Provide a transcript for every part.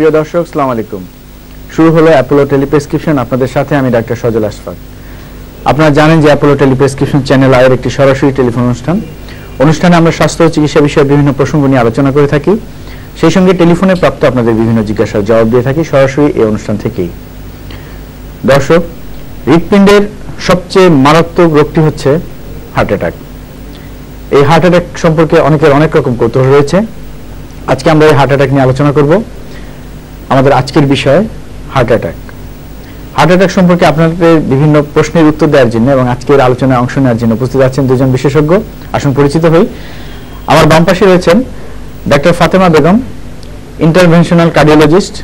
প্রিয় দর্শক, আসসালামু আলাইকুম। শুরু হলো অ্যাপোলো টেলিপ্রেসক্রিপশন, আপনাদের সাথে আমি ডাক্তার সজল আশফাক। আপনারা জানেন যে অ্যাপোলো টেলিপ্রেসক্রিপশন চ্যানেল আয়ের একটি সরাসরি টেলিফোন অনুষ্ঠানে আমরা স্বাস্থ্য ও চিকিৎসা বিষয়ে বিভিন্ন প্রসঙ্গ নিয়ে আলোচনা করে থাকি। সেই সঙ্গে টেলিফোনে প্রাপ্ত আপনাদের বিভিন্ন জিজ্ঞাসার জবাব দিয়ে থাকি সরাসরি এই অনুষ্ঠান থেকেই। দর্শক, হৃৎপিণ্ডের সবচেয়ে মারাত্মক রোগটি হচ্ছে হার্ট অ্যাটাক। এই হার্ট অ্যাটাক সম্পর্কে অনেকের অনেক রকম কৌতূহল রয়েছে। আজকে আমরা এই হার্ট অ্যাটাক নিয়ে আলোচনা করব। আমাদের আজকের বিষয় হার্ট অ্যাটাক। হার্ট অ্যাটাক সম্পর্কে আপনাদের বিভিন্ন প্রশ্নের উত্তর দেওয়ার জন্য এবং আজকের আলোচনায় অংশ নেওয়ার জন্য উপস্থিত আছেন দুজন বিশেষজ্ঞ। আসুন পরিচিত হই। আমার বাম পাশে রয়েছেন doctor Fatema Begum, interventional cardiologist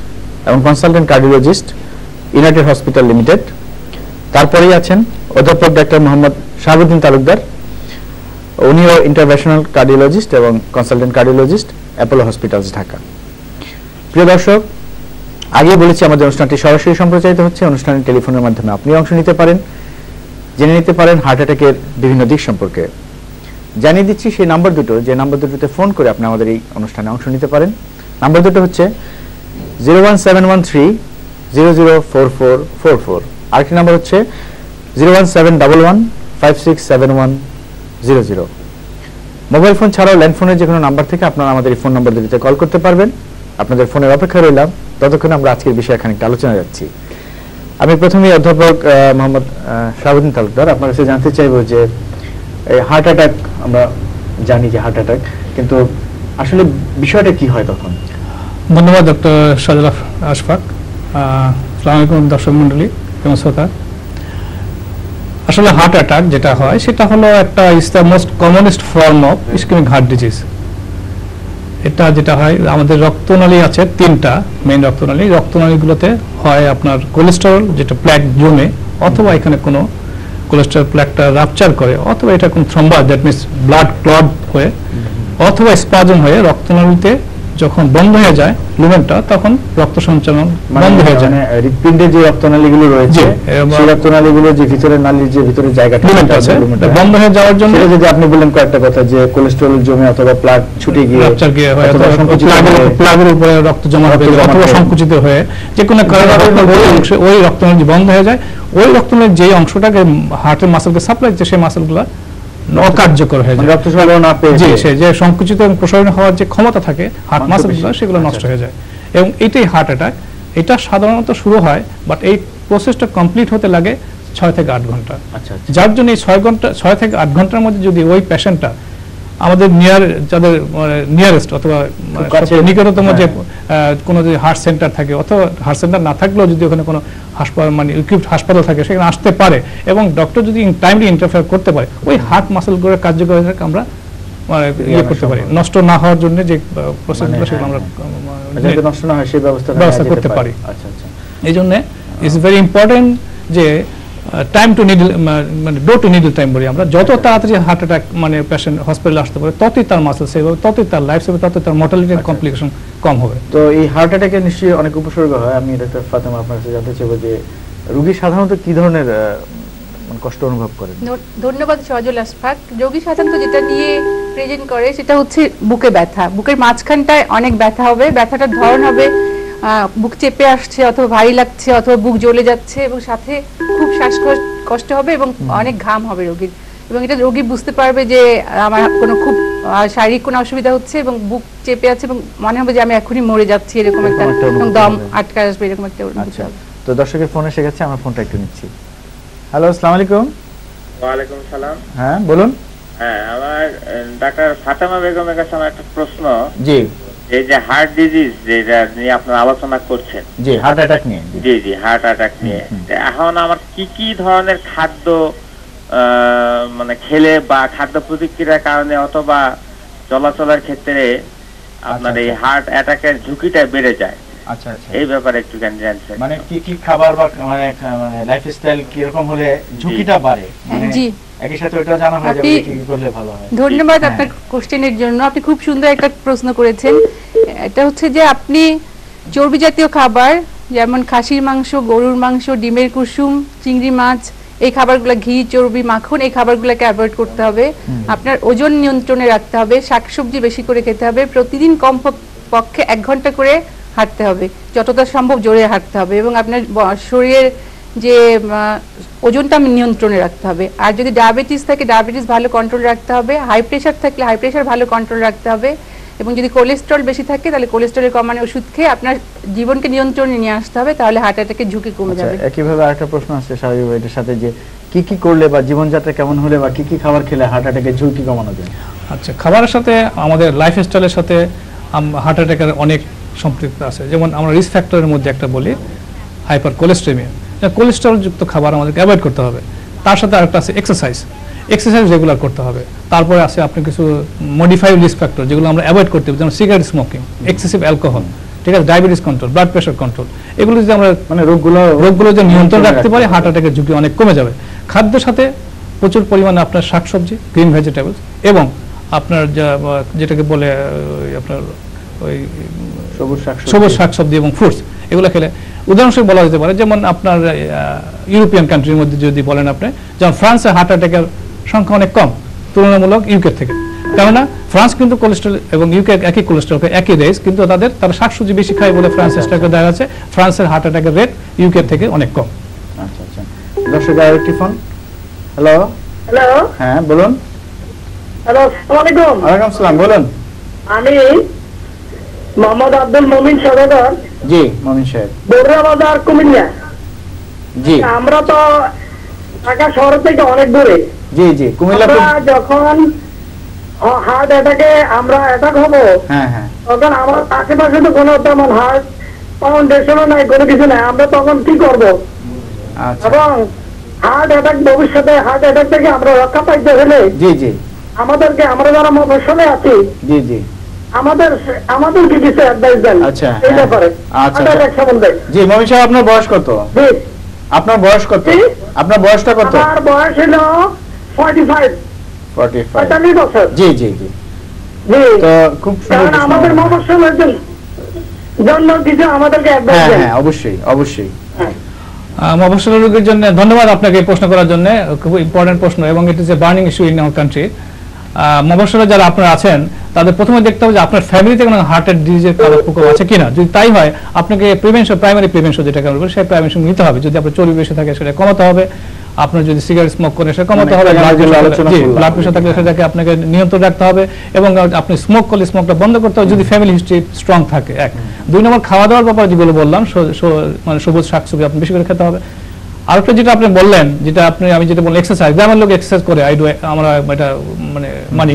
এবং consultant cardiologist, united hospital limited. তারপরেই আছেন অধ্যাপক ডাক্তার মোহাম্মদ শাহাবুদ্দিন তালুকদার, উনিও ইন্টারভেনশনাল কার্ডিওলজিস্ট এবং consultant cardiologist, Apollo hospitals, Dhaka. প্রিয় দর্শক, আগে বলেছি আমাদের অনুষ্ঠানটি সরাসরি সম্প্রচারিত হচ্ছে। অনুষ্ঠানের টেলিফোনের মাধ্যমে আপনি অংশ নিতে পারেন, জেনে নিতে পারেন হার্ট অ্যাটাকের বিভিন্ন দিক সম্পর্কে। জানিয়ে দিচ্ছি সেই নাম্বার দুটো, যে নাম্বার দুটোতে ফোন করে আপনি আমাদের এই অনুষ্ঠানে অংশ নিতে পারেন। নাম্বার দুটো হচ্ছে 01713 004444, আরেকটি নাম্বার হচ্ছে 01711 567100। মোবাইল ফোন ছাড়াও ল্যান্ডফোনের যে কোনো নাম্বার থেকে আপনারা আমাদের এই ফোন নাম্বার দুটিতে কল করতে পারবেন। আপনাদের ফোনের অপেক্ষা রইলাম। ততক্ষণ আমরা আজকের বিষয়ে খানিকটা আলোচনা যাচ্ছি। আমি প্রথমেই অধ্যাপক মোহাম্মদ শাহাবুদ্দিন তালুকদার, আপনার কাছে জানতে চাইবো যে এই হার্ট অ্যাটাক, আমরা জানি যে হার্ট অ্যাটাক, কিন্তু আসলে বিষয়টা কি হয় তখন? ধন্যবাদ ডক্টর সজল আশফাক। আসসালামু আলাইকুম দর্শক মণ্ডলী এবং শ্রোতা। আসলে হার্ট অ্যাটাক যেটা হয় সেটা হলো একটা is the most commonest form of ischemic heart disease. এটা যেটা হয়, আমাদের রক্তনালী আছে তিনটা মেইন রক্তনালী। রক্তনালীগুলোতে হয় আপনার কোলেস্টেরল যেটা প্ল্যাক জমে, অথবা এখানে কোনো কোলেস্টেরল প্ল্যাকটা রাপচার করে, অথবা এটা কোনো thrombus, that means blood clot হয়ে, অথবা স্পাজম হয়ে রক্তনালীতে যখন বন্ধ হয়ে যায় লুমেনটা, তখন রক্ত সঞ্চালন বন্ধ হয়ে যায়। হৃৎপিণ্ডে যে রক্তনালীগুলো রয়েছে, সেই রক্তনালীগুলো যে ভিতরে নালীর যে ভিতরে জায়গাটা আছে বন্ধ হয়ে যাওয়ার জন্য, যদি আপনি বললেন কয়েকটা কথা যে কোলেস্টেরল জমে অথবা প্লাগ ছুটে গিয়ে রাপচার গিয়ে হয়, অথবা প্লাগের উপরে রক্ত জমা হবে, অথবা সংকুচিত হয়ে যে কোনো কারণে ওই রক্তনালী বন্ধ হয়ে যায়। ওই রক্তনালীর যে অংশটাকে হার্টের মাসেলকে সাপ্লাই দিচ্ছে, সেই মাসেলগুলো অকার্যকর হয়ে যায়, রক্ত সরবরাহ না পেয়ে যে সংকুচিত এবং প্রসারণ হওয়ার যে ক্ষমতা থাকে হার্ট মাসেলগুলো, সেগুলো নষ্ট হয়ে যায়। এবং এটাই হার্ট অ্যাটাক। এটা সাধারণত শুরু হয়, বাট এই প্রসেসটা কমপ্লিট হতে লাগে 6 থেকে 8 ঘন্টা। যার জন্য এই 6 থেকে 8 ঘন্টার মধ্যে যদি ওই পেশেন্টটা আমাদের যাদের নিয়ারেস্ট অথবা নিকটতম যে কোনো যদি হার্ট সেন্টার থাকে, অথবা হার্ট সেন্টার না থাকলেও যদি ওখানে কোনো হাসপাতাল মানে ইকুইপড হাসপাতাল থাকে, সেখানে আসতে পারে এবং ডক্টর যদি টাইমলি ইন্টারফেয়ার করতে পারে, ওই হার্ট মাসেলগুলোর কার্যকারিতাকে আমরা ইয়ে করতে পারি, নষ্ট না হওয়ার জন্য যে প্রসেসগুলো সেগুলো আমরা নষ্ট না হয় সেই ব্যবস্থা করতে পারি। এই জন্য ইটস ভেরি ইম্পর্টেন্ট যে টাইম টু নিডল, মানে ডো টু নিডল টাইম বলি আমরা। যত তাড়াতাড়ি হার্ট অ্যাটাক মানে পেশেন্ট হসপিটালে আসতে পারে, ততই তার মাসেল সেভ হবে, ততই তার লাইফ সেভ হবে, ততই তার মর্টালিটি এন্ড কমপ্লিকেশন কম হবে। তো এই হার্ট অ্যাটাকের নিশ্চয়ই অনেক উপসর্গ হয়। আমি ডাক্তার ফাতেমা আপনার কাছে জানতে চাইবো যে রোগী সাধারণত কি ধরনের কষ্ট অনুভব করেন? ধন্যবাদ সজল আশফাক। রোগী সাধারণত যেটা নিয়ে প্রেজেন্ট করে সেটা হচ্ছে বুকে ব্যথা। বুকের মাঝখানটায় অনেক ব্যথা হবে, ব্যথাটার ধরন হবে বুক চেপে আসছে, অথবা ভারী লাগছে, অথবা বুক জ্বলে যাচ্ছে, এবং সাথে খুব শ্বাসকষ্ট হবে এবং অনেক ঘাম হবে রোগীর। এবং এটা রোগী বুঝতে পারবে যে আমার কোনো খুব শারীরিক কোনো অসুবিধা হচ্ছে এবং বুক চেপে আছে এবং মনে হবে যে আমি এখনই মরে যাচ্ছি, এরকম একটা দম আটকে আসবে, এরকম একটা। তো দর্শকের ফোনে এসে গেছে, আমরা ফোনটা একটু নিচ্ছি। হ্যালো, আসসালামু আলাইকুম। ওয়ালাইকুম সালাম। হ্যাঁ বলুন। হ্যাঁ, আমার ডাক্তার ফাতেমা বেগমের কাছে আমার একটা প্রশ্ন। জি। এই যে হার্ট ডিজিজ যেটা নিয়ে আপনারা আলোচনা করছেন, জি হার্ট অ্যাটাক নিয়ে। জি হার্ট অ্যাটাক নিয়ে। এখন আমার কি ধরনের খাদ্য মানে খেলে বা খাদ্য প্রতিক্রিয়ার কারণে অথবা চলাচলের ক্ষেত্রে আপনার এই হার্ট অ্যাটাকের ঝুঁকিটা বেড়ে যায়? আচ্ছা আচ্ছা, এই ব্যাপারে একটু জানছেন? মানে কি খাবার বা মানে লাইফস্টাইল কি রকম হলে ঝুঁকিটা বাড়ে? জি, একই সাথে ওটা জানা হয় যাবে কি করলে ভালো হয়। ধন্যবাদ আপনার কোশ্চেনের জন্য। আপনি খুব সুন্দর একটা প্রশ্ন করেছেন। এটা হচ্ছে যে আপনি চর্বি জাতীয় খাবার, যেমন খাসির মাংস, গরুর মাংস, ডিমের কুসুম, চিংড়ি মাছ, এই খাবারগুলো, ঘি, চর্বি, মাখন, এই খাবারগুলোকে অ্যাভয়েড করতে হবে। আপনার ওজন নিয়ন্ত্রণে রাখতে হবে, শাকসবজি বেশি করে খেতে হবে, প্রতিদিন কমপক্ষে 1 ঘন্টা করে হাঁটতে হবে, যতটা সম্ভব জোরে হাঁটতে হবে, এবং আপনার শরীরের যে ওজনটা নিয়ন্ত্রণে রাখতে হবে। আর যদি ডায়াবেটিস থাকে ডায়াবেটিস ভালো কন্ট্রোল রাখতে হবে, হাই প্রেশার থাকলে হাই প্রেশার ভালো কন্ট্রোল রাখতে হবে, এবং যদি কোলেস্টেরল বেশি থাকে তাহলে কোলেস্টেরল কমানোর ওষুধ খেয়ে আপনার জীবনকে নিয়ন্ত্রণে নিয়ে আসতে হবে, তাহলে হার্ট অ্যাটাকের ঝুঁকি কমে যাবে। একইভাবে আরেকটা প্রশ্ন আসছে স্বাভাবিক এটার সাথে, যে কি কি করলে বা জীবনযাত্রা কেমন হলে বা কি কি খাবার খেলে হার্ট অ্যাটাকের ঝুঁকি কমানো যায়? আচ্ছা, খাবারের সাথে আমাদের লাইফস্টাইলের সাথে হার্ট অ্যাটাকের অনেক সম্পৃক্ত আছে। যেমন আমরা রিস্ক ফ্যাক্টরের মধ্যে একটা বলি হাইপার কোলেস্টেমিয়া, কোলেস্টেরল যুক্ত খাবার আমাদেরকে অ্যাভয়েড করতে হবে। তার সাথে আরেকটা আছে এক্সারসাইজ রেগুলার করতে হবে। তারপরে আছে আপনি কিছু মডিফাইড রিস্ক ফ্যাক্টর যেগুলো আমরা অ্যাভয়েড করতে হবে, যেমন সিগারেট স্মোকিং, এক্সেসিভ অ্যালকোহল, ঠিক আছে, diabetes control, blood pressure control. এগুলো যদি আমরা মানে রোগগুলো যে নিয়ন্ত্রণ রাখতে পারি হার্ট অ্যাটাকের ঝুঁকি অনেক কমে যাবে। খাদ্যের সাথে প্রচুর পরিমাণে আপনার শাকসবজি, গ্রিন ভেজিটেবলস, এবং আপনার যেটাকে বলে আপনার ওই সবুজ শাকসবজি এবং ফ্রুটস, এগুলো খেলে উদাহরণস্বরূপ বলা যেতে পারে যেমন আপনার ইউরোপিয়ান কান্ট্রির মধ্যে যদি বলেন আপনি, যেমন ফ্রান্সে হার্ট অ্যাটাকের সংখ্যা অনেক কম তুলনামূলক ইউকের থেকে। কেননা ফ্রান্স কিন্তু কোলেস্ট্রল এবং ইউকে একই কোলেস্ট্রলকে একই দেশ, কিন্তু তারা শাকসবজি বেশি খায় বলে ফ্রান্সেসটাকে দেখা যাচ্ছে ফ্রান্সের হার্ট অ্যাটাকের রেট ইউকের থেকে অনেক কম। আচ্ছা আচ্ছা, দর্শক আরেকটি ফোন। হ্যালো হ্যালো, হ্যাঁ বলুন। হ্যালো, আসসালামু আলাইকুম। ওয়ালাইকুম আসসালাম, বলুন। আমি মোহাম্মদ আব্দুল মুমিন সরদার। জি মুমিন সাহেব। বড়ুয়া বাজার, কুমিল্লা। জি, আমরা তো ঢাকা শহর থেকে অনেক দূরে। জি জি, কুমিল্লা। আমরা যখন হার্ট অ্যাটাকে আমরা অ্যাটাক হবো, হ্যাঁ হ্যাঁ, তখন আমার আশেপাশে তো কোনো তেমন হার্ট ফাউন্ডেশনও নাই, কোনো কিছু নাই, আমরা তখন কি করব? আচ্ছা, এবং হার্ট অ্যাটাক ভবিষ্যতে হার্ট অ্যাটাক থেকে আমরা রক্ষা পাইতে হলে জি জি, আমাদেরকে, আমরা যারা মফস্বলে আছি, জি জি, আমাদের কি কিছু অ্যাডভাইস দেন আচ্ছা এই ব্যাপারে? আচ্ছা হার্ট অ্যাটাক সম্বন্ধে। জি মুমিন সাহেব, আপনার বয়স কত? জি, আপনার বয়স কত? আপনার বয়সটা কত? আমার বয়স হলো 45 বছর। জি জি জি, জি, তো খুব কারণ আমাদের মফস্বলের জন্য কিছু আমাদেরকে অ্যাডভাইস হ্যাঁ দেন। হ্যাঁ, অবশ্যই অবশ্যই। মফস্বল রোগীর জন্য ধন্যবাদ আপনাকে এই প্রশ্ন করার জন্য, খুব ইম্পর্টেন্ট প্রশ্ন, এবং it is a burning issue in our country. মফস্বলে যারা আপনারা আছেন তাদের প্রথমে দেখতে হবে যে আপনার ফ্যামিলিতে কোনো হার্টের ডিজিজের কারণ প্রকোপ আছে কিনা। যদি তাই হয় আপনাকে প্রাইমারি প্রিভেনশন যেটাকে আমরা বলি সেই প্রিভেনশন নিতে হবে। যদি আপনার চর্বি বেশি থাকে সেটা কমাতে হবে, আপনার যদি সিগারেট স্মোক করেন সেটা কমাতে হবে, ব্লাড প্রেশার থাকলে সেটাকে আপনাকে নিয়ন্ত্রণ রাখতে হবে, এবং আপনি স্মোক করলে স্মোকটা বন্ধ করতে হবে যদি ফ্যামিলি হিস্ট্রি স্ট্রং থাকে। এক, দুই নম্বর খাওয়া দাওয়ার ব্যাপারে যেগুলো বললাম, মানে সবুজ শাকসবজি আপনি বেশি করে খেতে হবে। আরেকটা যেটা আপনি বললেন, যেটা আমি যেটা বললাম এক্সারসাইজ, গ্রামের লোক এক্সারসাইজ করে, আমরা এটা মানে মানি।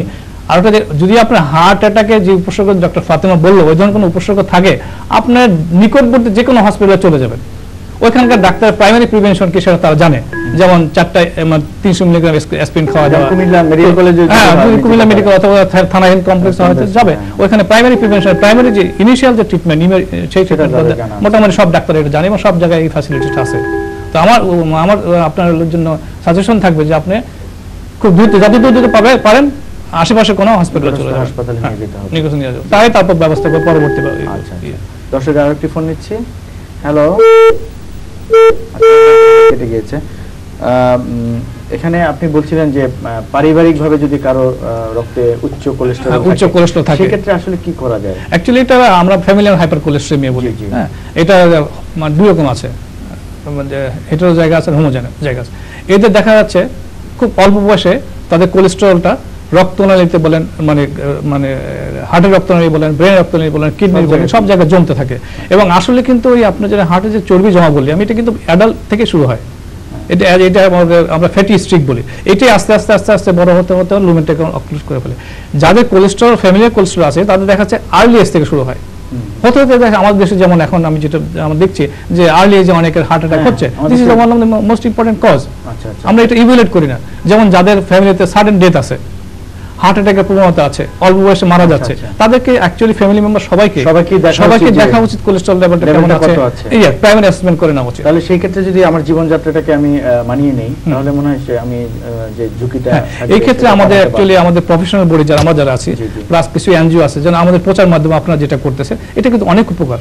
আরেকটা যদি আপনার হার্ট অ্যাটাকে যে উপসর্গ ডক্টর ফাতেমা বললো ওই ধরনের কোনো উপসর্গ থাকে, আপনার নিকটবর্তী যে কোনো হসপিটালে চলে যাবেন, ওইখানকার ডাক্তার প্রাইমারি প্রিভেনশন কি সেটা তারা জানে, যেমন 300 মিলিগ্রাম অ্যাসপিরিন খাওয়া যাবে, কুমিল্লা মেডিকেল অথবা থানা হেলথ কমপ্লেক্স হয়তো যাবে, ওইখানে প্রাইমারি প্রিভেনশন, প্রাইমারি যে ইনিশিয়াল যে ট্রিটমেন্ট সেই মোটামুটি সব ডাক্তার এটা জানে এবং সব জায়গায় এই ফ্যাসিলিটিটা আছে। তো আমার আপনার জন্য সাজেশন থাকবে যে আপনি খুব দ্রুত যত দ্রুত পারেন আশেপাশে কোনো হসপিটালে চলে যাবেন, হাসপাতালে নিয়ে যাবেন, তাই তারপর ব্যবস্থা করে পরবর্তী। দর্শক আরেকটি ফোন নিচ্ছি। হ্যালো, কেটে গিয়েছে। এখানে আপনি বলছিলেন যে পারিবারিকভাবে যদি কারো রক্তে উচ্চ কোলেস্টেরল থাকে সেক্ষেত্রে আসলে কি করা যায়? অ্যাকচুয়ালি এটা আমরা ফ্যামিলিয়ার হাইপারকোলেস্টেমিয়া বলি। হ্যাঁ, এটা মানে দুই রকম আছে, হেটেরো জায়গা আছে, হোমোজেনাস জায়গা আছে। এদের দেখা যাচ্ছে খুব অল্প বয়সে তাদের কোলেস্টেরলটা রক্তনালীতে বলেন, মানে হার্টের রক্তনালী বলেন, ব্রেন রক্তনালী বলেন, কিডনি বলেন, সব জায়গায় জমতে থাকে। এবং আসলে কিন্তু ওই আপনার যে হার্টের যে চর্বি জমা বলি আমি, এটা কিন্তু অ্যাডাল্ট থেকে শুরু হয়। এটা আমরা ফ্যাটি স্ট্রিক বলি। এটাই আস্তে আস্তে আস্তে আস্তে বড় হতে হতে লুমেনটাকে অক্লুজ করে ফেলে। যাদের কোলেস্টেরল, ফ্যামিলিয়ার কোলেস্টেরল আছে তাদের দেখা যাচ্ছে আর্লি এজ থেকে শুরু হয়। হতে হতে দেখে আমাদের দেশে যেমন এখন আমি যেটা আমরা দেখছি যে আর্লি এজে অনেকের হার্ট অ্যাটাক হচ্ছে, this is one of the most important cause. আমরা এটা ইভ্যালুয়েট করি না। যেমন যাদের ফ্যামিলিতে সাডেন ডেথ আছে, হার্ট অ্যাটাকের প্রবণতা আছে, অল্প বয়সে মারা যাচ্ছে, তাদেরকে অ্যাকচুয়ালি ফ্যামিলি মেম্বার সবাইকে দেখা উচিত কোলেস্টেরল লেভেলটা কেমন আছে, প্রাইমারি অ্যাসেসমেন্ট করে নেওয়া উচিত। তাহলে সেই ক্ষেত্রে যদি আমার জীবনযাত্রাটাকে আমি মানিয়ে নেই তাহলে মনে হয় আমি যে ঝুঁকিটা, এই ক্ষেত্রে আমাদের অ্যাকচুয়ালি আমাদের প্রফেশনাল বডি যারা আমরা যারা আছি, প্লাস কিছু এনজিও আছে, যেন আমাদের প্রচার মাধ্যমে আপনারা যেটা করতেছে এটা কিন্তু অনেক উপকার।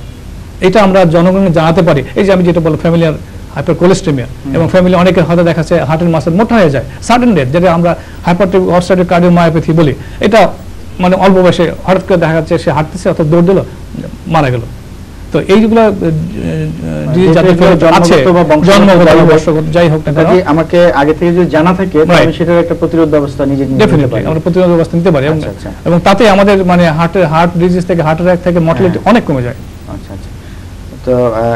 এটা আমরা জনগণকে জানাতে পারি। এই যে আমি যেটা বললাম ফ্যামিলিয়ার হাইপারকোলেস্টেমিয়া, এবং ফ্যামিলি অনেকের হয়তো দেখা যাচ্ছে হার্টের মাসেল মোটা হয়ে যায়, সাডেন ডেথ, যেটা আমরা হাইপারটেনিক অবস্ট্রাকটিভ কার্ডিওমায়োপ্যাথি বলি। এটা মানে অল্প বয়সে হঠাৎ করে দেখা যাচ্ছে সে হাঁটতেছে অথবা দৌড় দিল, মারা গেল। তো এইগুলো যাদের আছে জন্মগত বা বংশগত যাই হোক না কেন, আমাকে আগে থেকে যদি জানা থাকে তাহলে সেটার একটা প্রতিরোধ ব্যবস্থা নিজে নিতে পারি, আমরা প্রতিরোধ ব্যবস্থা নিতে পারি এবং তাতে আমাদের মানে হার্ট ডিজিজ থেকে হার্ট অ্যাটাক থেকে মর্টালিটি অনেক কমে যায়। আচ্ছা আচ্ছা। তো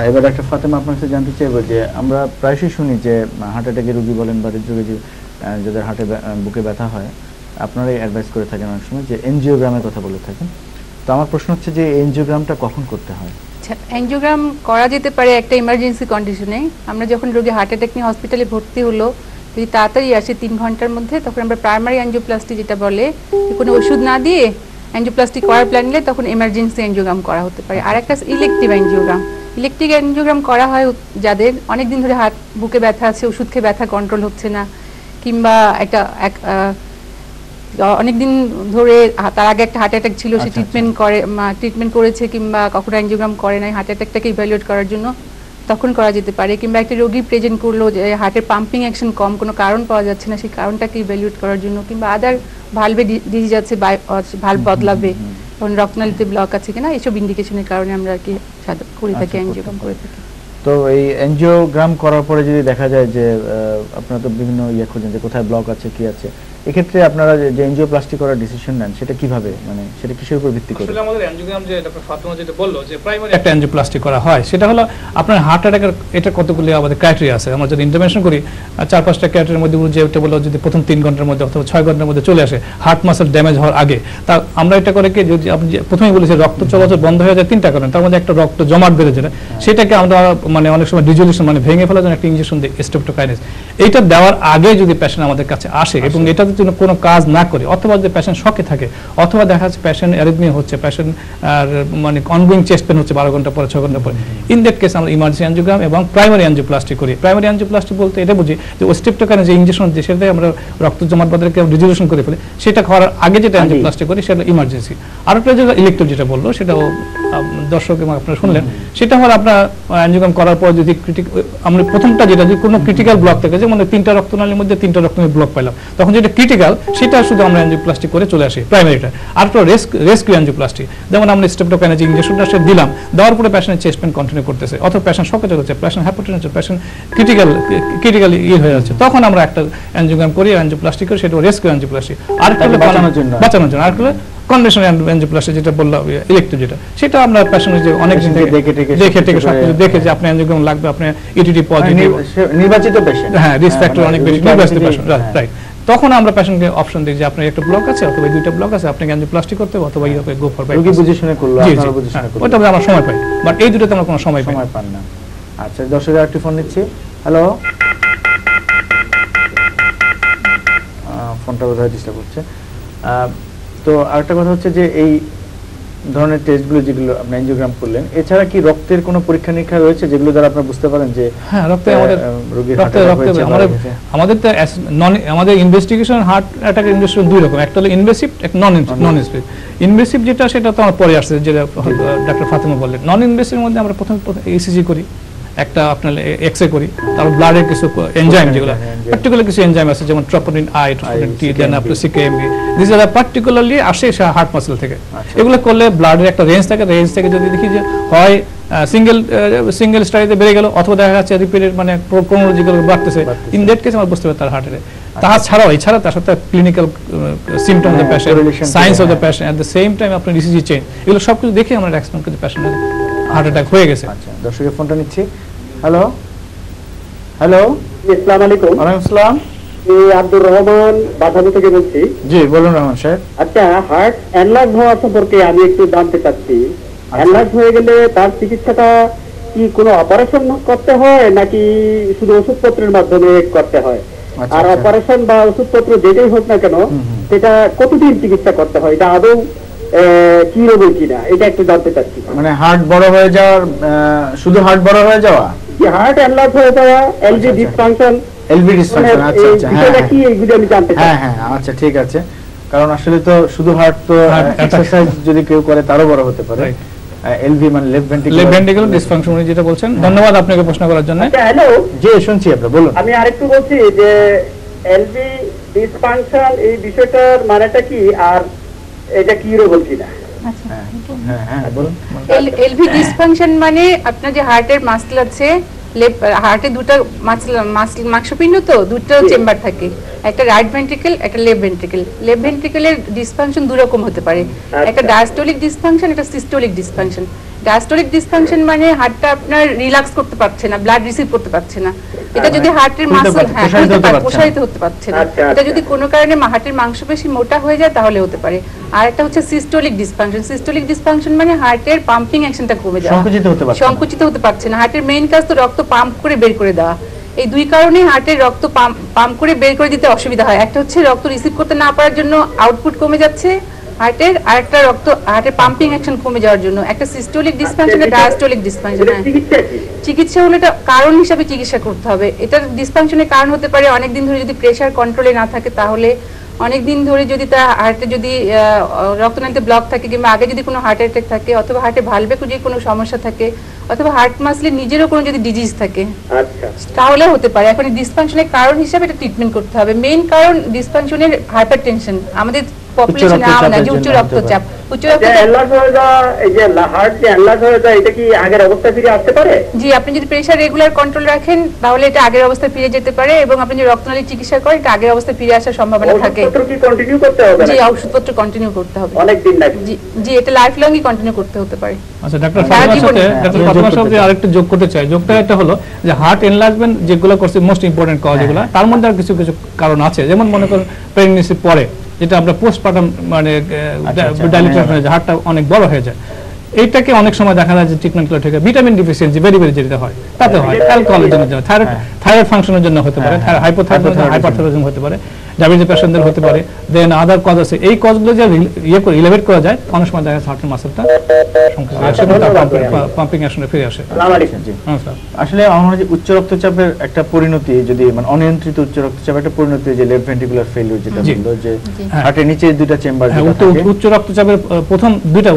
এবার ডাক্তার ফাতেমা আপনার কাছে জানতে চাইবো যে আমরা প্রায়শই শুনি যে হার্ট অ্যাটাকের রোগী বলেন বা হৃদরোগী যাদের হার্টে বুকে ব্যথা হয় আপনারাই অ্যাডভাইস করে থাকেন অনেক সময় যে এনজিওগ্রামের কথা বলে থাকেন। তো আমার প্রশ্ন হচ্ছে যে এনজিওগ্রামটা কখন করতে হয়? আচ্ছা, এনজিওগ্রাম করা যেতে পারে একটা ইমার্জেন্সি কন্ডিশনে। আমরা যখন রোগী হার্ট অ্যাটাক নিয়ে হসপিটালে ভর্তি হলো, যদি তাড়াতাড়ি আসে 3 ঘন্টার মধ্যে, তখন আমরা প্রাইমারি অ্যাঞ্জিওপ্লাস্টি যেটা বলে, কোনো ওষুধ না দিয়ে অ্যাঞ্জিওপ্লাস্টি করার প্ল্যান নিলে তখন এমার্জেন্সি অ্যাঞ্জিওগ্রাম করা হতে পারে। আর একটা ইলেকটিভ অ্যাঞ্জিওগ্রাম। ইলেকটিভ অ্যাঞ্জিওগ্রাম করা হয় যাদের অনেক দিন ধরে হার্ট বুকে ব্যথা আছে, ওষুধ খেয়ে ব্যথা কন্ট্রোল হচ্ছে না, কিংবা অনেকদিন ধরে তার আগে একটা হার্ট অ্যাটাক ছিল, সে ট্রিটমেন্ট করেছে, কিংবা কখনো অ্যাঞ্জিওগ্রাম করে নাই হার্ট অ্যাটাকটাকে ইভ্যালুয়েট করার জন্য, তখন করা যেতে পারে। কিংবা একটা রোগী প্রেজেন্ট করলো যে হার্টের পাম্পিং অ্যাকশন কম, কোনো কারণ পাওয়া যাচ্ছে না, সেই কারণটাকে ইভ্যালুয়েট করার জন্য, কিংবা আদার ভালভে ডিজিজ আছে, ভালভ বদলাবে, তখন রক্তনালীতে ব্লক আছে কিনা, এইসব ইন্ডিকেশনের কারণে আমরা আর কি করে থাকি, অ্যাঞ্জিওগ্রাম করে থাকি। তো এই এনজিওগ্রাম করার পরে যদি দেখা যায় যে আপনারা তো বিভিন্ন খোঁজেন যে কোথায় ব্লক আছে কি আছে, এক্ষেত্রে আপনারা যে এনজিওপ্লাস্টি করার ডিসিশন নেন সেটা কিভাবে, মানে সেটা কিসের উপর ভিত্তি করে? আসলে আমাদের এনজিওগ্রাম যে ডক্টর ফাতেমা যেটা বললো যে প্রাইমারি একটা এনজিওপ্লাস্টি করা হয়, সেটা হলো আপনার হার্ট অ্যাটাকের এটা কতগুলি আমাদের ক্রাইটেরিয়া আছে। আমরা যদি ইন্টারভেনশন করি 4-5টা ক্রাইটেরিয়ার মধ্যে যেটা বললো যদি প্রথম 3 ঘন্টার মধ্যে অথবা 6 ঘন্টার মধ্যে চলে আসে হার্ট মাসেল ড্যামেজ হওয়ার আগে, তা আমরা এটা করে কি, যদি আপনি প্রথমেই বলেছি রক্ত চলাচল বন্ধ হয়ে যায় 3টা কারণে, তার মধ্যে একটা রক্ত জমাট বেড়ে যায়, সেটাকে আমরা মানে অনেক সময় ডিজলিউশন মানে ভেঙে ফেলার জন্য একটা ইনজেকশন দিই, স্ট্রেপ্টোকাইনেস। এইটা দেওয়ার আগে যদি পেশেন্ট আমাদের কাছে আসে এবং এটার জন্য কোনো কাজ না করে, অথবা যদি পেশেন্ট শকে থাকে, অথবা দেখা যাচ্ছে পেশেন্ট অ্যারিথমিয়া হচ্ছে, পেশেন্ট মানে অনগোয়িং চেস্ট পেন হচ্ছে 12 ঘন্টা পরে 6 ঘন্টা পরে, ইন দ্যাট কেস আমরা ইমার্জেন্সি অ্যাঞ্জিওগ্রাম এবং প্রাইমারি অ্যাঞ্জিওপ্লাস্টি করি। প্রাইমারি অ্যাঞ্জিওপ্লাস্টি বলতে এটা বুঝি যে স্ট্রেপ্টোকাইনেস যে ইনজেকশন দিয়ে সেটাই আমরা রক্ত জমাট বাঁধাকে ডিজলিউশন করে ফেলি, সেটা করার আগে যেটা অ্যাঞ্জিওপ্লাস্টি করি সেটা ইমার্জেন্সি। আর একটা যেটা ইলেকটিভ যেটা বললো সেটাও দর্শক এবং আপনারা শুনলেন, সেটা হলো আপনার অ্যাঞ্জিওগ্রাম করার পর যদি আমরা প্রথমটা যেটা যদি কোনো ক্রিটিক্যাল ব্লক থাকে, যেমন 3টা রক্তনালীর মধ্যে 3টা রক্তনালী ব্লক পাইলাম, তখন যেটা ক্রিটিক্যাল সেটা শুধু আমরা অ্যাঞ্জিওপ্লাস্টি করে চলে আসি প্রাইমারিটা। আর তো রেস্কিউ অ্যাঞ্জিওপ্লাস্টি, যেমন আমরা স্ট্রেপ্টোকাইনেস ইনজেকশনটা সে দিলাম, দেওয়ার পরে পেশেন্টের চেস্ট পেন কন্টিনিউ করতেছে, অথবা পেশেন্ট শকে চলে যাচ্ছে, পেশেন্ট হাইপোটেনশন হচ্ছে, পেশেন্ট ক্রিটিক্যালি হয়ে যাচ্ছে, তখন আমরা একটা অ্যাঞ্জিওগ্রাম করি, অ্যাঞ্জিওপ্লাস্টি করি, সেটা রেস্কিউ অ্যাঞ্জিওপ্লাস্টি। আর বাঁচানোর জন্য আর কনভেনশনাল অ্যাঞ্জিওপ্লাস্টি যেটা বললাম ইলেকটিভ যেটা, সেটা আমরা পেশেন্ট যে অনেক দিন দেখে সবকিছু দেখে যে আপনি অ্যাঞ্জিওগ্রাম লাগবে, আপনি ইটিটি পজিটিভ নির্বাচিত পেশেন্ট, হ্যাঁ রিস্ক ফ্যাক্টর অনেক বেশি, নির্বাচিত পেশেন্ট, রাইট। তখন আমরা পেশেন্টকে অপশন দিই যে আপনার একটা ব্লক আছে অথবা 2টা ব্লক আছে, আপনাকে অ্যাঞ্জিওপ্লাস্টি করতে হবে অথবা ইউকে গো ফর বাইপাস। রোগী বুঝে শুনে করলো, আপনারা বুঝে শুনে করলো, ওটা আমরা সময় পাই, বাট এই দুটোতে আমরা কোনো সময় পান না। আচ্ছা, দর্শকরা একটু ফোন নিচ্ছি। হ্যালো, ফোনটা বোধহয় ডিস্টার্ব হচ্ছে। তো আরেকটা কথা হচ্ছে যে এই ধরনের টেস্টগুলো যেগুলো আপনি এনজিওগ্রাম করলেন, এছাড়া কি রক্তের কোনো পরীক্ষা নিরীক্ষা রয়েছে যেগুলো দ্বারা আপনারা বুঝতে পারেন যে হ্যাঁ রক্তে আমাদের তো আমাদের ইনভেস্টিগেশন হার্ট অ্যাটাক ইনভেস্টিগেশন 2 রকম, একটা হলো ইনভেসিভ, একটা নন ইনভেসিভ। ইনভেসিভ যেটা সেটা তো আমার পরে আসছে, যেটা ডক্টর ফাতেমা বললেন। নন ইনভেসিভের মধ্যে আমরা প্রথম ইসিজি করি, একটা আপনার এক্সরে করি, তারপর ব্লাডের কিছু এনজাইম যেগুলো পার্টিকুলার কিছু এনজাইম আছে, যেমন ট্রপোনিন আই, ট্রপোনিন টি, দেন আপনার সিকেএমবি, দিস আর পার্টিকুলারলি আসে হার্ট মাসল থেকে। এগুলো করলে ব্লাডের একটা রেঞ্জ থাকে, রেঞ্জ থেকে যদি দেখি যে হয় সিঙ্গেল স্টাডিতে বেড়ে গেল, অথবা দেখা যাচ্ছে রিপিটেড মানে ক্রোনোলজিক্যাল বাড়তেছে, ইন দ্যাট কেস আমরা বুঝতে পারি তার হার্টের। তার ছাড়াও এছাড়া তার সাথে clinical symptom of the patient, signs of the patient, at the same time আপনার ইসিজি চেঞ্জ, এগুলো সবকিছু দেখে আমরা এক্সপ্লেন করি পেশেন্টের হার্ট অ্যাটাক হয়ে গেছে। আচ্ছা, দর্শকের ফোনটা নিচ্ছি। হ্যালো, আসসালামু আলাইকুম। ওয়ালাইকুম আসসালাম। আব্দুর রহমান বাসাবো থেকে বলছি। জি বলুন রহমান সাহেব। আচ্ছা, হার্ট এনলার্জ হওয়া সম্পর্কে আমি একটু জানতে চাচ্ছি। এনলার্জ হয়ে গেলে তার চিকিৎসাটা কি কোনো অপারেশন করতে হয় নাকি শুধু ওষুধপত্রের মাধ্যমে করতে হয়? আর অপারেশন বা ওষুধপত্র যেটাই হোক না কেন, সেটা কতদিন চিকিৎসা করতে হয়, এটা আদৌ কি রোগ কিনা, এটা একটু জানতে চাচ্ছি। মানে হার্ট বড় হয়ে যাওয়ার, শুধু হার্ট বড় হয়ে যাওয়া, হার্ট এনলার্জ হয়ে যাওয়া, এলভি ডিসফাংশন, আচ্ছা আচ্ছা, হ্যাঁ কি এইগুলো আমি জানতে চাই। হ্যাঁ হ্যাঁ, আচ্ছা ঠিক আছে। কারণ আসলে তো শুধু হার্ট তো এক্সারসাইজ যদি কেউ করে তারও বড় হতে পারে। এলভি মানে লেফট ভেন্ট্রিকুলার ডিসফাংশন যেটা বলছেন। ধন্যবাদ আপনাকে প্রশ্ন করার জন্য। হ্যালো, জি শুনছি, আপনি বলুন। আমি আরেকটু বলছি যে এলভি ডিসফাংশন এই বিষয়টার মানেটা কি, আর এটা কি রোগ কিনা? আচ্ছা হ্যাঁ বলুন। এলভি ডিসফাংশন মানে আপনার যে হার্টের মাসল আছে, হার্টে দুটো মাংসপিণ্ড, তো দুটো চেম্বার থাকে, একটা রাইট ভেন্ট্রিকল, একটা লেফট ভেন্ট্রিকল। লেফট ভেন্ট্রিকলের ডিসফাংশন দুই রকম হতে পারে, একটা ডায়াস্টোলিক ডিসফাংশন, একটা সিস্টোলিক ডিসফাংশন। ডায়াস্টোলিক ডিসফাংশন মানে হার্টটা আপনার রিল্যাক্স করতে পারছে না, ব্লাড রিসিভ করতে পারছে না। এটা যদি হার্টের মাসল প্রসারিত হতে পারছে না, এটা যদি কোনো কারণে হার্টের মাংসপেশি মোটা হয়ে যায় তাহলে হতে পারে। আর একটা হচ্ছে সিস্টোলিক ডিসফাংশন। সিস্টোলিক ডিসফাংশন মানে হার্টের পাম্পিং অ্যাকশনটা কমে যাওয়া, সংকুচিত হতে পারছে না। হার্টের মেইন কাজ তো রক্ত পাম্প করে বের করে দেওয়া। এই দুই কারণে হার্টের রক্ত পাম্প করে বের করে দিতে অসুবিধা হয়। একটা হচ্ছে রক্ত রিসিভ করতে না পারার জন্য আউটপুট কমে যাচ্ছে হার্টের, আর একটা হার্টের পাম্পিং অ্যাকশন কমে যাওয়ার জন্য। একটা সিস্টোলিক ডিসফাংশন, একটা ডায়াস্টোলিক ডিসফাংশন। চিকিৎসা হলে এটা কারণ হিসাবে চিকিৎসা করতে হবে। এটা ডিসফাংশনের কারণ হতে পারে অনেক দিন ধরে যদি প্রেসার কন্ট্রোলে না থাকে, তাহলে অনেক দিন ধরে যদি তার হার্টে যদি রক্তনালীতে ব্লক থাকে, কিংবা আগে যদি কোনো হার্ট অ্যাটাক থাকে, অথবা হার্টে ভালভে যদি কোনো সমস্যা থাকে, অথবা হার্ট মাসলের নিজেরও কোনো যদি ডিজিজ থাকে, তাহলে হতে পারে। এখন ডিসফাংশনের কারণ হিসাবে এটা ট্রিটমেন্ট করতে হবে। মেইন কারণ ডিসফাংশনের হাইপারটেনশন, আমাদের পপুলেশনে আমরা যে উচ্চ রক্তচাপ, জি, আপনি যদি প্রেসার রেগুলার কন্ট্রোল রাখেন তাহলে এটা আগের অবস্থায় ফিরে যেতে পারে, এবং আপনি যদি রক্তনালীর চিকিৎসা করেন এটা আগের অবস্থায় ফিরে আসার সম্ভাবনা থাকে। জি, ওষুধপত্র কন্টিনিউ করতে হবে। জি, এটা লাইফ লংই কন্টিনিউ করতে হতে পারে। আচ্ছা, ডাক্তার ফাতেমার সাথে আরেকটু যোগ করতে চাই। যোগটা এটা হলো যে হার্ট এনলার্জমেন্ট যেগুলো করছে মোস্ট ইম্পর্টেন্ট কজ, এগুলো তার মধ্যে আর কিছু কিছু কারণ আছে। যেমন মনে করেন প্রেগন্যান্সির পরে যেটা আমরা পোস্টপার্টাম মানে ডাইলেটেড হয়ে যায়, হার্টটা অনেক বড় হয়ে যায়। এইটাকে অনেক সময় দেখা যায় যে ট্রিটমেন্ট করে থেকে ভিটামিন ডিফিসিয়েন্সি ভেরি যেটা হয়, তাতে হয় অ্যালকোহলের জন্য, থাইরয়েড ফাংশনের জন্য হতে পারে, হাইপারথাইরয়েডিজম হতে পারে, ডায়াবেটিস পেশেন্টদের হতে পারে, দেন আদার কজ আছে। এই কজগুলো যে ইলেভেট করা যায়, অনেক সময় দেখা যায় হার্টের মাসলটা পাম্পিং অ্যাকশনে ফিরে আসে। আসলে আমার মনে হয় উচ্চ রক্তচাপের একটা পরিণতি, যদি মানে অনিয়ন্ত্রিত উচ্চ রক্তচাপের একটা পরিণতি, যে লেফট ভেন্ট্রিকুলার ফেলিউর যেটা বললো, যে হার্টের নিচে দুটো চেম্বার। উচ্চ রক্তচাপের প্রথম দুইটা,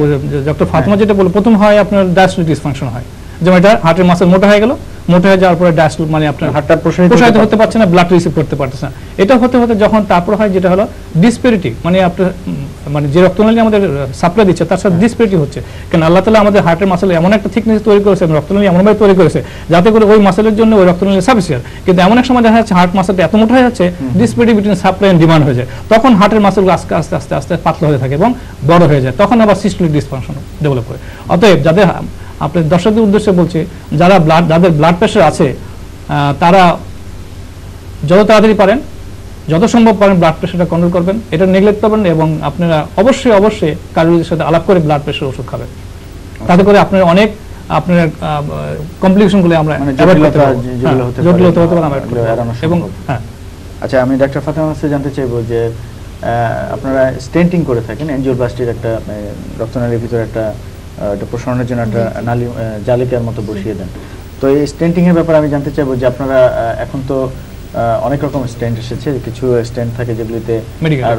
ডক্টর ফাতেমা যেটা বলল, প্রথম হয় আপনার ডায়াস্টোলিক ডিসফাংশন হয়, যেমন এটা হার্টের মাসল মোটা হয়ে গেল, মোটা হয়ে যাওয়ার পরে ডায়াস্টোলিক মানে আপনার হার্টটা প্রসারিত হতে পারছে না, ব্লাড রিসিভ করতে পারছে না। এটা হতে হতে যখন তারপর হয় যেটা হলো ডিসপেরিটি, মানে আপনার মানে যে রক্তনালী আমাদের সাপ্লাই দিচ্ছে তার সাথে ডিসপেরিটি হচ্ছে। কারণ আল্লাহ তাআলা আমাদের হার্টের মাসলে এমন একটা থিকনেস তৈরি করেছে, রক্তনালী এমনভাবে তৈরি করেছে যাতে করে ওই মাসলের জন্য ওই রক্তনালী সাফিসিয়েন্ট। কিন্তু এমন এক সময় দেখা যাচ্ছে হার্ট মাসলটা এত মোটা হয়ে যাচ্ছে, ডিসপেরিটি বিটুইন সাপ্লাই এন্ড ডিমান্ড হয়ে যায়, তখন হার্টের মাসলগুলো আস্তে আস্তে আস্তে আস্তে পাতলা হয়ে থাকে এবং বড় হয়ে যায়, তখন আবার সিস্টোলিক ডিসফাংশন ডেভেলপ করে। অতএব যাদের, আপনার দর্শকদের উদ্দেশ্যে বলছি, যাদের ব্লাড প্রেশার আছে তারা যত তাড়াতাড়ি পারেন, যত সম্ভব পারেন ব্লাড প্রেশারটা কন্ট্রোল করবেন, এটা নেগলেক্ট করবেন, এবং আপনারা অবশ্যই কার্ডিওলজিস্টের সাথে আলাপ করে ব্লাড প্রেশার ওষুধ খাবেন। তাতে করে আপনার অনেক আপনার কমপ্লিকেশনগুলো আমরা জটিলতা হতে পারে এবং হ্যাঁ। আচ্ছা, আমি ডাক্তার ফাতেমার কাছে জানতে চাইবো যে আপনারা স্টেন্টিং করে থাকেন, এনজিওপ্লাস্টির একটা রক্তনালীর ভিতরে একটা প্রসারণের জন্য একটা নালী জালিকার মতো বসিয়ে দেন। তো এই স্টেন্টিং এর ব্যাপারে আমি জানতে চাইবো যে আপনারা এখন তো অনেক রকম স্টেন্ট এসেছে, কিছু স্টেন্ট থাকে যেগুলিতে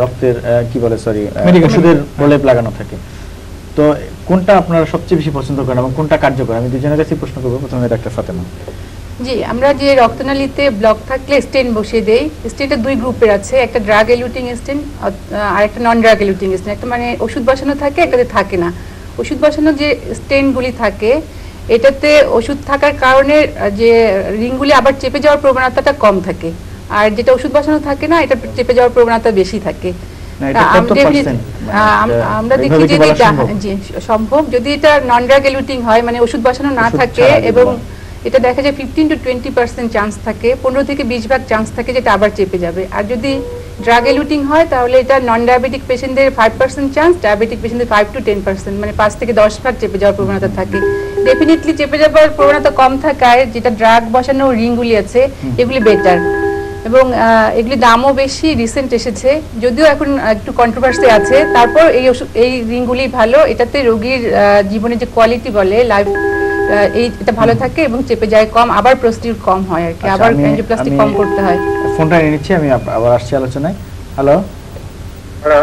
রক্তের কি বলে সরি ওষুধের প্রলেপ লাগানো থাকে। তো কোনটা আপনারা সবচেয়ে বেশি পছন্দ করেন এবং কোনটা কার্যকর? আমি দুজনের কাছেই প্রশ্ন করবো। প্রথমে ডাক্তার ফাতেমা। জি, আমরা যে রক্তনালীতে ব্লক থাকলে স্টেন্ট বসিয়ে দেই। স্টেন্টটা দুই গ্রুপের আছে, একটা ড্রাগ এলুটিং স্টেন্ট আর একটা নন ড্রাগ এলুটিং স্টেন্ট। একটা মানে ওষুধ বসানো থাকে, একটাতে থাকে না। ওষুধ বসানো যে স্টেন্টগুলি থাকে, এটাতে ওষুধ থাকার কারণে যে রিংগুলি আবার চেপে যাওয়ার প্রবণতাটা কম থাকে, আর যেটা ওষুধ বসানো থাকে না, এটা চেপে যাওয়ার প্রবণতা বেশি থাকে। আমরা দেখি যে সম্ভব যদি এটা নন ড্রাগ এলুটিং হয়, মানে ওষুধ বসানো না থাকে, এবং এটা দেখা যায় 15 to 20% চান্স থাকে, 15 থেকে 20% চান্স থাকে যেটা আবার চেপে যাবে। আর যদি ড্রাগ এলুটিং হয় তাহলে এটা নন ডায়াবেটিক পেশেন্টদের 5% চান্স, ডায়াবেটিক পেশেন্টদের 5 to 10%, মানে 5 থেকে 10% চেপে যাওয়ার প্রবণতা থাকে। ডেফিনেটলি চেপে যাওয়ার প্রবণতা কম থাকায় যেটা ড্রাগ বসানো রিংগুলি আছে এগুলি বেটার, এবং এগুলি দামও বেশি, রিসেন্ট এসেছে, যদিও এখন একটু কন্ট্রোভার্সি আছে। তারপর এই রিংগুলি ভালো, এটাতে রোগীর জীবনের যে কোয়ালিটি বলে লাইফ, এটা ভালো থাকে এবং চেপে যায় কম, আবার প্রস্টিটিউট কম হয় আর কি, আবার এনজিওপ্লাস্টি কম করতে হয়। ফোনটা নিয়ে নিচ্ছি, আমি আবার আসছি আলোচনায়। হ্যালো,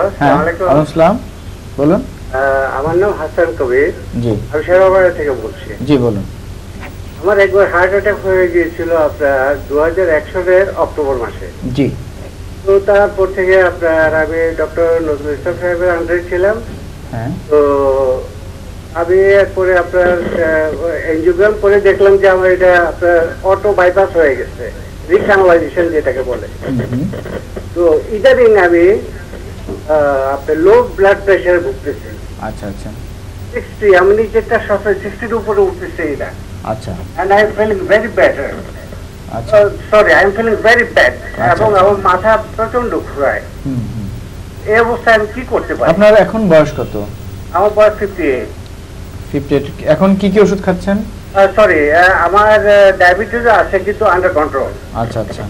আসসালামু আলাইকুম। আসসালাম, বলুন। আমার নাম হাসান কবির। জি, আমি শেরবাজার থেকে বলছি। জি, বলুন। আমার একবার হার্ট অ্যাটাক হয়ে গিয়েছিল আপনার 2001 সালের অক্টোবর মাসে। জি। তো তারপর থেকে আপনার আমি ডক্টর নজরুল ইসলাম সাহেবের আন্ডারে ছিলাম, হ্যাঁ। তো আমি এরপরে আপনার এনজিওগ্রাম করে দেখলাম যে আমার এটা আপনার অটো বাইপাস হয়ে গেছে, রিক্যানালাইজেশন যেটাকে বলে। তো ইদানিং আমি আপনার লো ব্লাড প্রেশারে ভুগতেছি। আচ্ছা আচ্ছা 60, আমি নিজেরটা সবসময় 60 এর উপরে উঠতেছে এটা। আচ্ছা and I am feeling very better. আচ্ছা Sorry, I am feeling very bad. এবং আমার মাথা প্রচন্ড ঘোরায়। এই অবস্থায় আমি কি করতে পারি? আপনার এখন বয়স কত? আমার বয়স 58। 58। এখন কি কি ওষুধ খাচ্ছেন? সরি, আমার ডায়াবেটিস আছে কিন্তু আন্ডার কন্ট্রোল। আচ্ছা আচ্ছা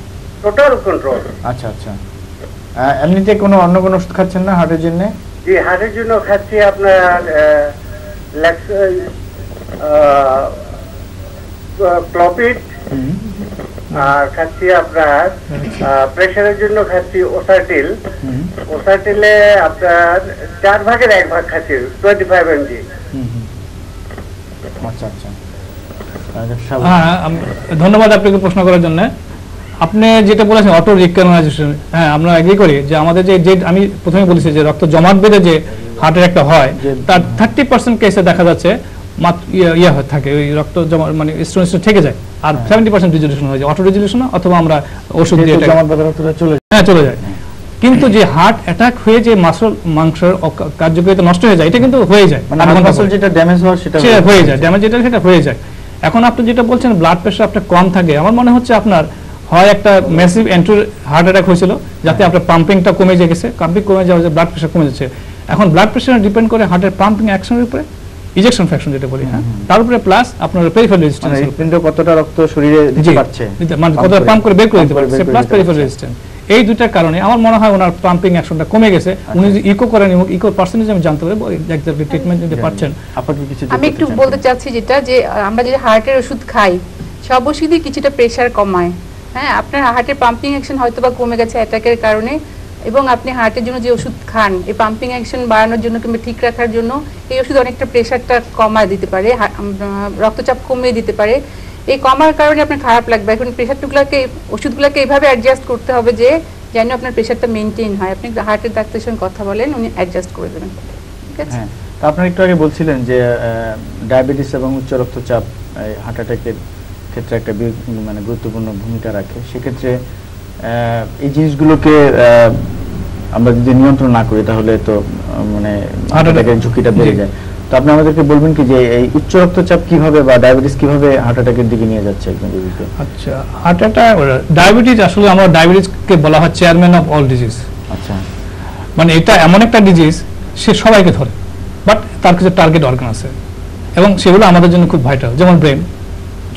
টোটাল কন্ট্রোল। আচ্ছা আচ্ছা এমনিতে কোনো অন্য কোনো ওষুধ খাচ্ছেন না হার্টের জন্য? জি, হার্টের জন্য খাচ্ছি আপনার ক্লোপিড, আর খাচ্ছি আপনার প্রেশারের জন্য খাচ্ছি ওসাটিল। ওসাটিলে আপনার 4 ভাগের 1 ভাগ খাচ্ছি 25 mg। আচ্ছা আচ্ছা ধন্যবাদ আপনাকে প্রশ্ন করার জন্য। আপনি যেটা বলেছেন অটো রিক্যানালাইজেশন, হ্যাঁ আমরা এগ্রি করি যে আমাদের যে আমি প্রথমে বলেছি যে রক্ত জমাট বেঁধে যে হার্টের একটা হয়, তার 30% কেসে দেখা যাচ্ছে ইয়ে থাকে, ওই রক্ত জমা মানে স্টোন থেকে যায়, আর 70% রিজলিউশন হয়ে যায়, অটো রিজলিউশন অথবা আমরা ওষুধ দিয়ে জমাট বাঁধা রক্তটা চলে যায়। কিন্তু যে হার্ট অ্যাটাক হয়ে যে মাংসের কার্যকারিতা নষ্ট হয়ে যায়, এটা কিন্তু হয়ে যায়, মানে মাসল যেটা ড্যামেজ হয় সেটা হয়ে যায়, ড্যামেজ যেটা সেটা হয়ে যায়। এখন আপনি যেটা বলছেন ব্লাড প্রেশার আপনার কম থাকে, আমার মনে হচ্ছে আপনার হয় একটা ম্যাসিভ হার্ট অ্যাটাক হয়েছিল যাতে আপনার পাম্পিংটা কমে গেছে, পাম্পিং কমে যাওয়া ব্লাড প্রেশার কমে যাচ্ছে। এখন ব্লাড প্রেশার ডিপেন্ড করে হার্টের পাম্পিং অ্যাকশনের উপরে, ইজেকশন ফ্র্যাকশন যেটা বলি, হ্যাঁ, তার উপরে প্লাস আপনার পেরিফেরাল রেজিস্ট্যান্স, হৃৎপিণ্ড কতটা রক্ত শরীরে দিতে পারছে, মানে কতটা পাম্প করে বের করে দিতে পারছে, প্লাস পেরিফেরাল রেজিস্ট্যান্স। এই দুটার কারণে আমার মনে হয় ওনার পাম্পিং অ্যাকশনটা কমে গেছে। উনি যদি ইকো করেন এবং ইকো পার্সেন্টেজ আমি জানতে পারবো এক্সাক্টলি ট্রিটমেন্ট দিতে পারছেন। আমি একটু বলতে চাচ্ছি যেটা যে আমরা যে হার্টের ওষুধ খাই সব ওষুধই কিছুটা প্রেশার কমায়। হ্যাঁ, আপনার হার্টের পাম্পিং অ্যাকশন হয়তো বা কমে গেছে অ্যাটাকের কারণে, এবং আপনি হার্টের জন্য যে ওষুধ খান এই পাম্পিং অ্যাকশন বাড়ানোর জন্য কিংবা ঠিক রাখার জন্য এই ওষুধ অনেকটা প্রেশারটা কমায় দিতে পারে, রক্তচাপ কমিয়ে দিতে পারে। এই কমার কারণে আপনার খারাপ লাগবে। এখন প্রেশারগুলোকে ওষুধগুলোকে এইভাবে অ্যাডজাস্ট করতে হবে যে যেন আপনার প্রেশারটা মেনটেন হয়। আপনি হার্টের ডাক্তারের সঙ্গে কথা বলেন, উনি অ্যাডজাস্ট করে দেবেন। ঠিক আছে। হ্যাঁ, তো আপনারা একটু আগে বলছিলেন যে ডায়াবেটিস এবং উচ্চ রক্তচাপ হার্ট অ্যাটাকের ক্ষেত্রে একটা মানে গুরুত্বপূর্ণ ভূমিকা রাখে। সেক্ষেত্রে এই জিনিসগুলোকে আমরা যদি নিয়ন্ত্রণ না করি তাহলে তো মানে হার্ট অ্যাটাকের ঝুঁকিটা বেড়ে যায়। তো আপনি আমাদেরকে বলবেন কি যে এই উচ্চ রক্তচাপ কিভাবে বা ডায়াবেটিস কিভাবে হার্ট অ্যাটাকের দিকে নিয়ে যাচ্ছে একজন রোগীকে? আচ্ছা, হার্ট অ্যাটাক ডায়াবেটিস আসলে আমরা ডায়াবেটিসকে বলা হয় চেয়ারম্যান অফ অল ডিজিজ। আচ্ছা, মানে এটা এমন একটা ডিজিজ সে সবাইকে ধরে, বাট তার কিছু টার্গেট অর্গান আছে এবং সেগুলো আমাদের জন্য খুব ভাইটাল, যেমন ব্রেন,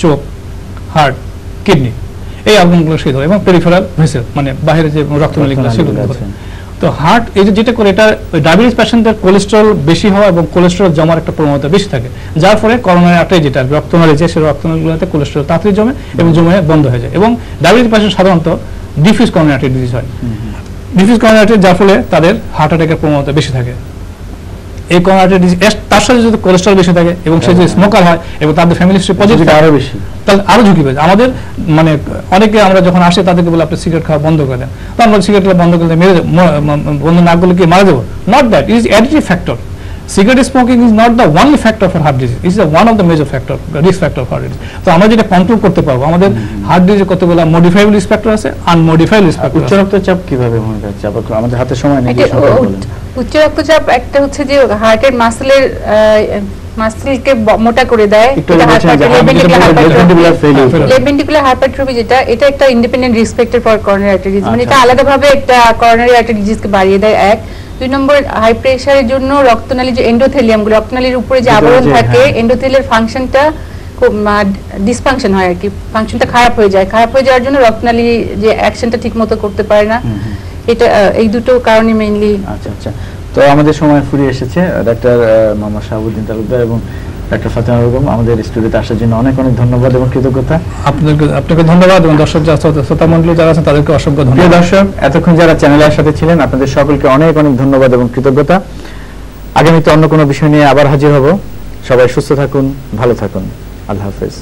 চোখ, হার্ট, কিডনি, এই অর্গানগুলো সে ধরে, এবং পেরিফেরাল ভেসেল মানে বাইরে যে রক্তনালীগুলো সেগুলো ধরে। তো হার্ট এই যেটা করে এটা ডায়াবেটিস পেশেন্টদের কোলেস্টেরল বেশি হওয়া এবং কোলেস্টেরল জমার একটা প্রবণতা বেশি থাকে, যার ফলে করোনারি আর্টারি যেটা রক্তনালী যে সেই রক্তনালীগুলোতে কোলেস্টেরল তাড়াতাড়ি জমে এবং জমে বন্ধ হয়ে যায়। এবং ডায়াবেটিস পেশেন্ট সাধারণত ডিফিউজ করোনারি আর্টারি ডিজিজ হয়, ডিফিউজ করোনারি আর্টারি, যার ফলে তাদের হার্ট অ্যাটাকের প্রবণতা বেশি থাকে। এই করোনারি আর্টারি ডিজিজ তার সাথে যদি কোলেস্টেরল বেশি থাকে এবং সে যদি স্মোকার হয় এবং তাদের ফ্যামিলি হিস্ট্রি পজিটিভ আরো বেশি, তাহলে আরো ঝুঁকি পেয়েছে। আমাদের মানে অনেকে আমরা যখন আসে তাদেরকে বলে আপনি সিগারেট খাওয়া বন্ধ করে দেন, তো আমরা সিগারেট বন্ধ করলে বন্ধ না করলে কি মারা যাবো? Not that, it is additive factor. Cigarette smoking is not the only factor for heart disease. It is one of the major factor, risk factor for heart disease. তো আমরা যেটা কন্ট্রোল করতে পারবো, আমাদের হার্ট ডিজিজে কতগুলো মডিফাইবল রিস্ক ফ্যাক্টর আছে, আনমডিফাইবল risk factor. উচ্চ রক্তচাপ কিভাবে ভূমিকা রাখছে? আমাদের হাতে সময় নেই। উচ্চ রক্তচাপ একটা হচ্ছে যে হার্টের মাসলকে মোটা করে দেয়, লেভেন্টিকুলার হাইপারট্রফি যেটা, এটা একটা independent risk factor for coronary artery disease, মানে এটা আলাদাভাবে একটা করোনারি আর্টারি ডিজিজকে বাড়িয়ে দেয়। এক, 2 নম্বর হাই প্রেসারের জন্য রক্তনালী যে এন্ডোথেলিয়ামগুলো, রক্তনালীর উপরে যে আবরণ থাকে, এন্ডোথেলিয়ার ফাংশনটা খুব ডিসফাংশন হয় আর কি, ফাংশনটা খারাপ হয়ে যায়। খারাপ হয়ে যাওয়ার জন্য রক্তনালী যে অ্যাকশনটা ঠিকমতো করতে পারে না। এটা এই দুটো কারণে মেইনলি। আচ্ছা আচ্ছা, তো আমাদের সময় ফুরিয়ে এসেছে। ডাক্তার মোহাম্মদ শাহাবুদ্দিন তালুকদার এবং ডাক্তার ফাতেমা বেগম আমাদের স্টুডিওতে আসার জন্য অনেক অনেক ধন্যবাদ এবং কৃতজ্ঞতা। আপনাকে ধন্যবাদ এবং দর্শক শ্রোতা মণ্ডলী যারা আছেন তাদেরকে অসংখ্য ধন্যবাদ। প্রিয় দর্শক, এতক্ষণ যারা চ্যানেলের সাথে ছিলেন আপনাদের সকলকে অনেক অনেক ধন্যবাদ এবং কৃতজ্ঞতা। আগামীতে অন্য কোনো বিষয় নিয়ে আবার হাজির হব। সবাই সুস্থ থাকুন, ভালো থাকুন। আল্লাহ হাফেজ।